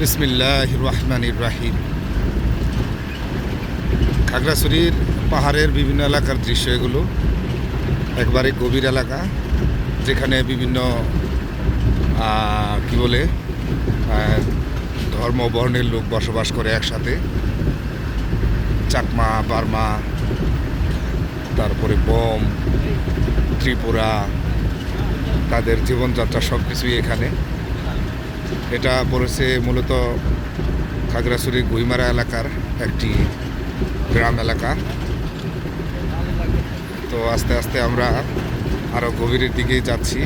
বিসমিল্লাহির রহমানির রহিম। খাগড়াছড়ির পাহাড়ের বিভিন্ন এলাকার দৃশ্য এগুলো। একবারে গভীর এলাকা, যেখানে বিভিন্ন কি বলে ধর্ম বর্ণের লোক বসবাস করে একসাথে। চাকমা, বার্মা, তারপরে বম, ত্রিপুরা, তাদের জীবনযাত্রা সব কিছুই এখানে। এটা পড়েছে মূলত খাগড়াছড়ির গুইমারা এলাকার একটি গ্রাম এলাকা। তো আস্তে আস্তে আমরা আরও গভীরের দিকেই যাচ্ছি,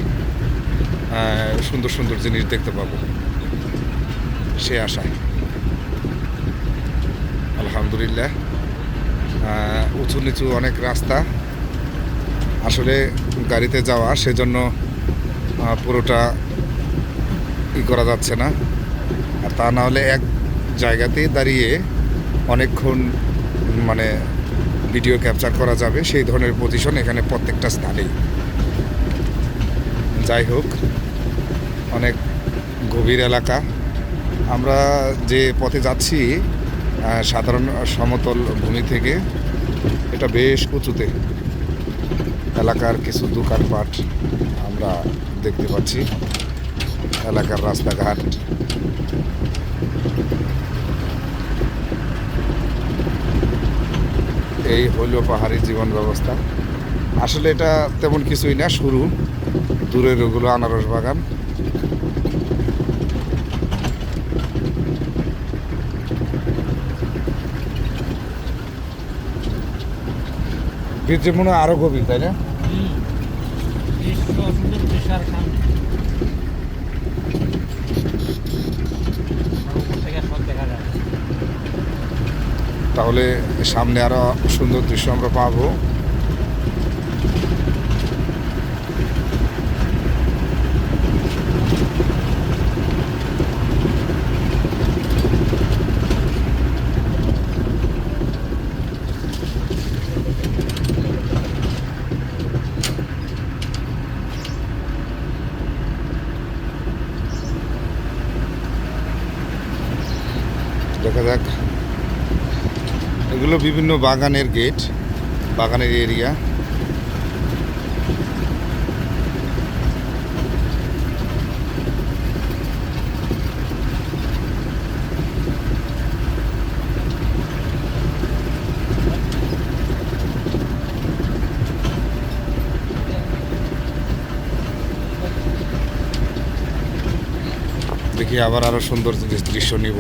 সুন্দর সুন্দর জিনিস দেখতে পাবো সে আশায়। আলহামদুলিল্লাহ, উঁচু নিচু অনেক রাস্তা, আসলে গাড়িতে যাওয়া, সেজন্য পুরোটা করা যাচ্ছে না। আর তা না হলে এক জায়গাতেই দাঁড়িয়ে অনেকক্ষণ মানে ভিডিও ক্যাপচার করা যাবে, সেই ধরনের পজিশন এখানে প্রত্যেকটা স্থানেই। যাই হোক, অনেক গভীর এলাকা। আমরা যে পথে যাচ্ছি সাধারণ সমতল ভূমি থেকে এটা বেশ উঁচুতে। এলাকার কিছু দোকানপাট আমরা দেখতে পাচ্ছি, এলাকার রাস্তাঘাট। এই হইল পাহাড়ি জীবন ব্যবস্থা। আসলে এটা তেমন কিছুই না, শুরু। দূরের ওগুলো আনারস বাগান। বীর্য মনে হয় আরো গভীর, তাই না? তাহলে সামনে আরো সুন্দর দৃশ্য আমরা পাবো। দেখা যাক। এগুলো বিভিন্ন বাগানের গেট, বাগানের এরিয়া। দেখি আবার আরো সুন্দর দৃশ্য নিব।